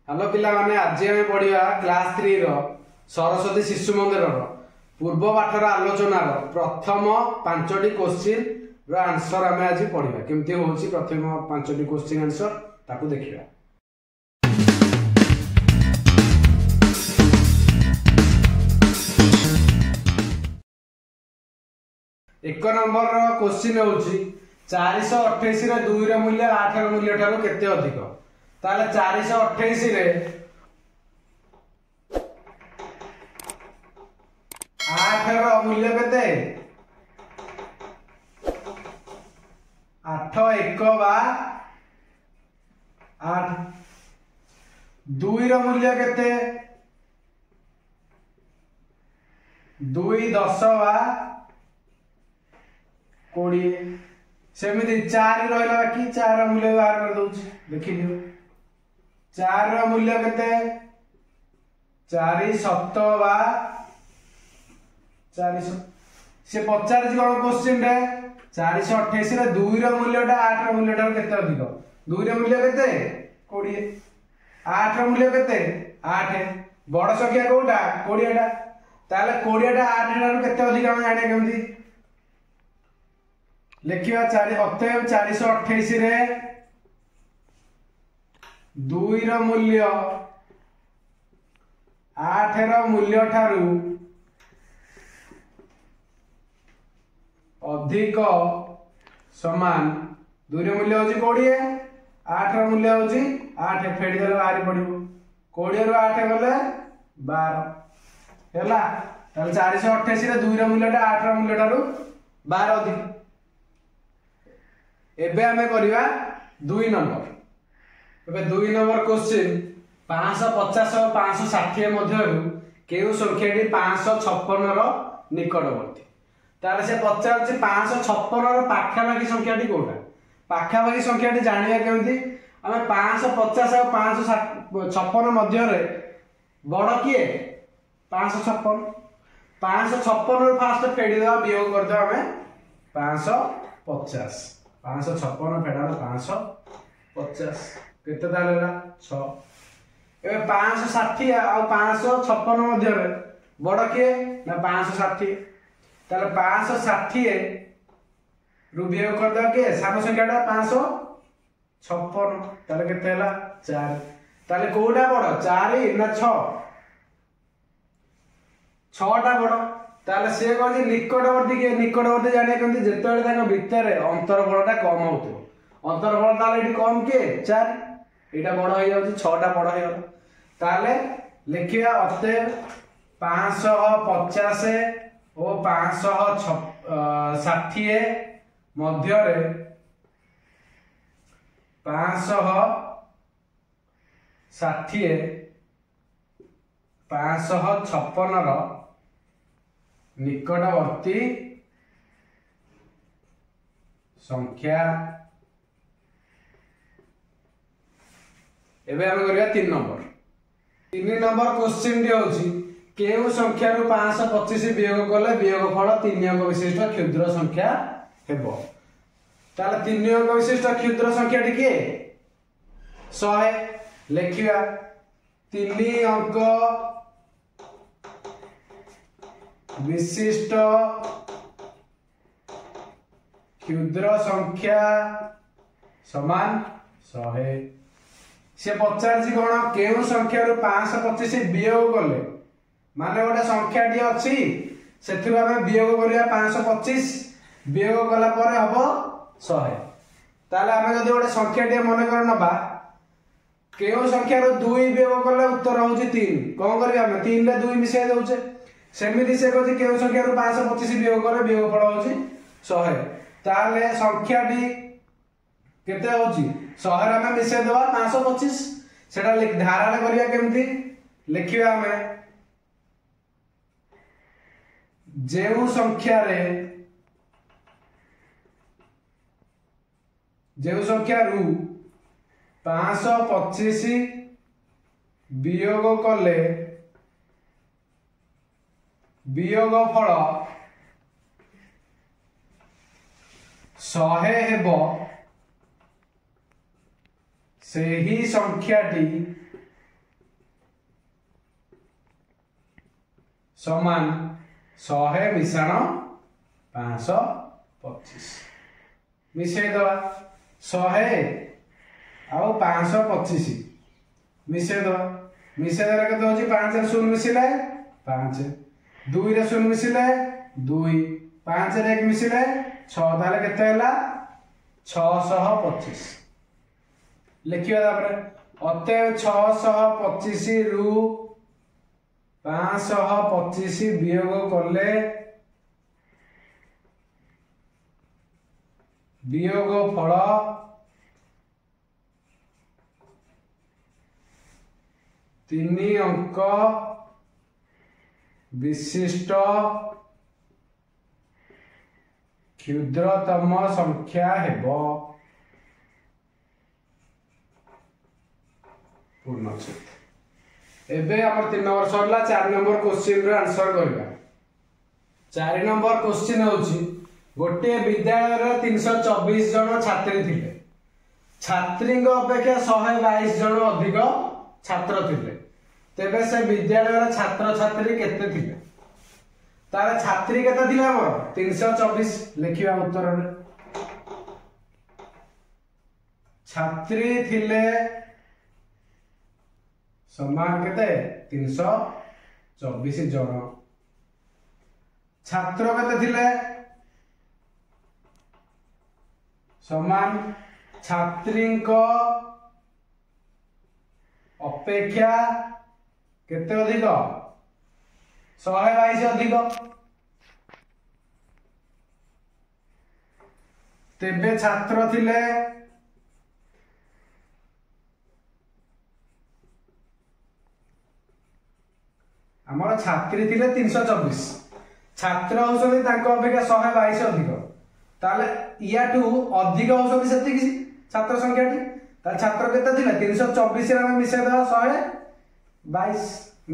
Hello पिला माने आज आम पढ़ा क्लास 3 रो सरस्वती शिशु मंदिर पूर्व पाठर आलोचनार प्रथम 5टी क्वेश्चन रो आंसर आम आज पढ़ा केमती होची प्रथम 5टी क्वेश्चन आंसर ताकू देखिबा। एक नंबर क्वेश्चन होची 428 रे 2 रो मूल्य 8 रो मूल्य ठारो केते अधिक ताले 428 रे 8 रो मूल्य केते 8 1 बा 8 2 रो मूल्य केते 2 10 बा 20 सेमिति 4 रहला बाकी 4 रो मूल्य बाहर कर दउछ देखि लियो 4 रो मूल्य केते 4 7 बा 400 से 50 कोन क्वेश्चन रे 428 रे 2 रो मूल्यटा 8 रो मूल्यटा केते अधिक 2 रो मूल्य केते 20 8 रो मूल्य केते 8 बड़ संख्या कोटा 20 टा ताले 20 टा 8 रो केते अधिक हम जाने केमती लिखिबा 4 अतएव 428 रे 2 रो मूल्य 8 रो मूल्य ठारू अधिक समान 2 रो मूल्य होची 20 8 रो मूल्य होची 8 फेडी देले बाहरी पडिबो 20 रो 8 गले 12 हैला ताल 428 रे 2 रो मूल्यटा 8 रो मूल्य ठारू 12 अधिक। एबे हमें करिवा 2 नंबर एबे 2 नंबर क्वेश्चन 550 और 560 मध्य केउ संख्याटी 556 रो निकटवर्ती तार से पचार 556 रो पाखापाखी संख्याटी कोटा पाखापाखी संख्याटी जानिया केमती हमें 550 और 556 मध्य रे बड़ किए 556 556 रो फास्ट फेडी देबा वियोग कर दे हमें 550 556 फेडार 550 केते तालेला 6 ए 560 और 556 मध्य रे बड़ किए ना 560 ताले 560 रु वियोग कर दे के सानो संख्याटा 556 ताले केते हला 4 ताले कोडा बड़ 4 ना 6 6टा बड़ ताले से कहछि निकटवर्ती जाने केमती जेतेबेले ताको भितरे अंतरफलटा कम होतो अंतरफल ताले एठी कम के 4 एटा बड़ हो जाउछि 6टा बड़ हो गला ताले लिखिया अतएव 550 और 560 मध्य रे 560 556 रो निकटवर्ती संख्या। एबे हम करिया 3 नंबर क्वेश्चन डी होची केउ संख्या रु 525 वियोग कले वियोगफल 3 अंक विशिष्ट क्षुद्र संख्या हेबो ताले 3 अंक विशिष्ट क्षुद्र संख्या टी के 100 लिखिया 3 अंक विशिष्ट क्षुद्र संख्या समान 100 से 50 कोन केउ संख्या रु 525 वियोग कले माने गोटे संख्याटी अछि सेथि हमें वियोग करिया 525 वियोग कला परे हबो 100 ताले हमें जदि गोटे संख्याटी मन कर नबा केउ संख्या रु 2 वियोग कले उत्तर होची 3 कोन करबा हम 3 रे 2 मिसे दउचे सेमिति से कहछि केउ संख्या रु 525 वियोग करे वियोगफल होची 100 ताले संख्याटी केते होची 100 रे हमें मिसे देबा 525 सेटा धारा रे करिया केमती लिखिबा हमें जेउ संख्या रु 525 वियोग कले वियोगफल 100 हेबो सेही संख्याटी समान 100 मिशाण 525 मिसई दवा 100 आउ 525 मिसई दवा मिसई देला केते होची 5 रे 0 मिसिले 5 2 रे 0 मिसिले 2 5 रे 1 मिसिले 6 ताले केते होला 625 लिखिया तापर अतएव 625 रु 525 वियोग कले वियोग फल 3 अंक विशिष्ट क्षुद्रतम संख्या हेबो पूर्णच्छेद। एबे हमर 3 नंबर सरला 4 नंबर क्वेश्चन रो आंसर करबा। 4 नंबर क्वेश्चन होची गोटे विद्यालय रे 324 जन छात्री थिले छात्री अपेक्षा 122 जन अधिक छात्र थिले तेबे से विद्यालय रे छात्र छात्री केते थिले तार छात्री केते थिले हमर 324 लिखिबा उत्तर रे छात्री थिले समान केते 324 जन छात्र केते थिले समान छात्री अपेक्षा केते अधिक 122 अधिक तेबे छात्र थिले हमर छात्री थिले 324 छात्र होसनी तांको अपेक्षा 122 अधिक ताले याटू अधिक होसनी सेति कि छात्र संख्याटी ताले छात्र केते थिले 324 रे हम मिसै द 122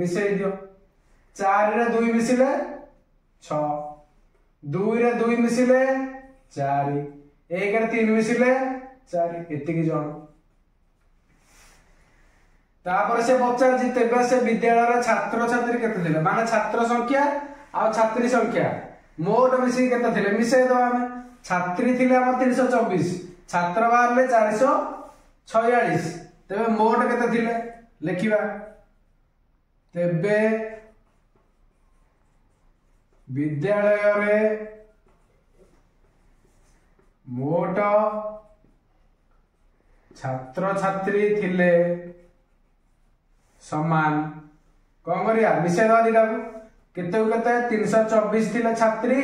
मिसै दियो 4 रे 2 मिसिले 6 2 रे 2 मिसिले 4 1 रे 3 मिसिले 4 एति कि जण तापर से पचार जी तेबे से विद्यालय रे छात्र छात्री केते थिले माने छात्र संख्या आ छात्री संख्या मोट मिसी केते थिले मिसै दो हम छात्री थिले हम 324 छात्र बाहरले 446 तेबे मोट केते थिले लिखिबा तेबे विद्यालय रे मोट छात्र छात्री थिले समान कौन करिया मिसेवा दिला केते केते 324 थिले छात्री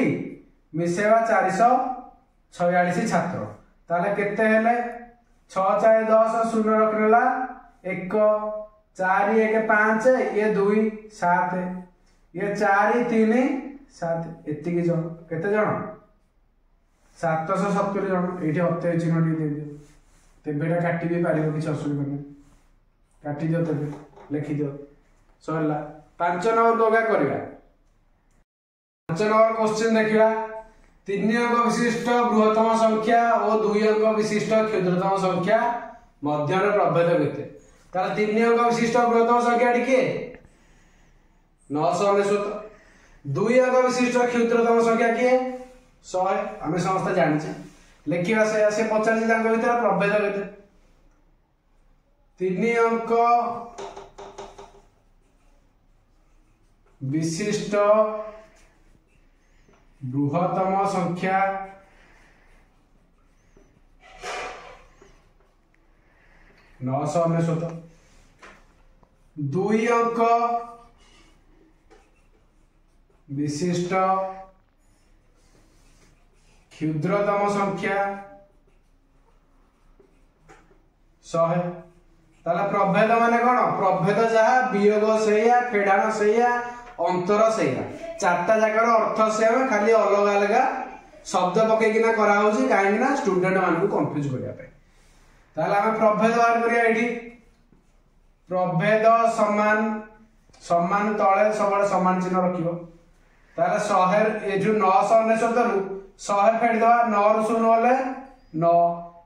मिसेवा 446 छात्र ताले केते हेले 6 4 10 0 रखनेला 1 4 1 5 ये 2 7 ये 4 3 7 एति कि जण केते जण 770 जण एठी हत्ते चिन्ह दे दियो तेबेटा काटी भी पारिबो किछ असुविधा नै काटी दियो तेबे लिखि दियो सरला 5 नंबर दोगा करिया 5 नंबर क्वेश्चन देखिबा 3 अंक विशिष्ट बृहत्तम संख्या और 2 अंक विशिष्ट क्षुद्रतम संख्या मध्य रे प्रभेद केते तार 3 अंक विशिष्ट बृहत्तम संख्या के 999 2 अंक विशिष्ट क्षुद्रतम संख्या के 100 हमें समस्त जानिछे लिखिबा से 50 जांक भीतर प्रभेद केते 3 अंक विशिष्ट बृहत्तम संख्या 999 2 अंक विशिष्ट क्षुद्रतम संख्या 100 ताला प्रभेद माने कोन प्रभेद जहा वियोग सेया फेडाण सेया अंतर सेया चारटा जाकर अर्थ सेम खाली अलग अलग शब्द पकेकिना करा होची काहे ना स्टूडेंट मानकु कंफ्यूज करिया पे ताला हम प्रभेद बाहर करिया एठी प्रभेद समान समान तळे सबले समान चिन्ह रखिबो ताला 100 ए जो 999 रु 100 फेड दवा 9 रु 0 गले 9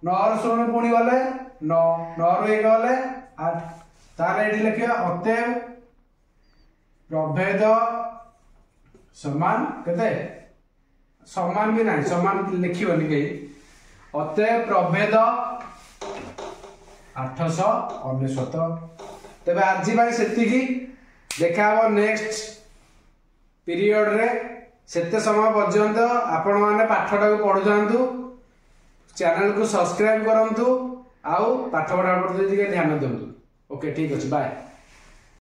9 रु 0 पुणी गले 9 9 रु 1 गले 8 ताले एठी लिखिया अतएव प्रभेद समान केते समान भी नहीं समान लिखिबनी कहीं अतएव प्रभेद 899 तेबे आज से देखा नेक्स्ट पीरियड रे सेते समय पर्यंत आपण माने पाठटा को पढु जानतु चैनल को सब्सक्राइब करंतु आउ पाठ पढ़ा पर ध्यान दिंतु ओके ठीक अच्छे बाय।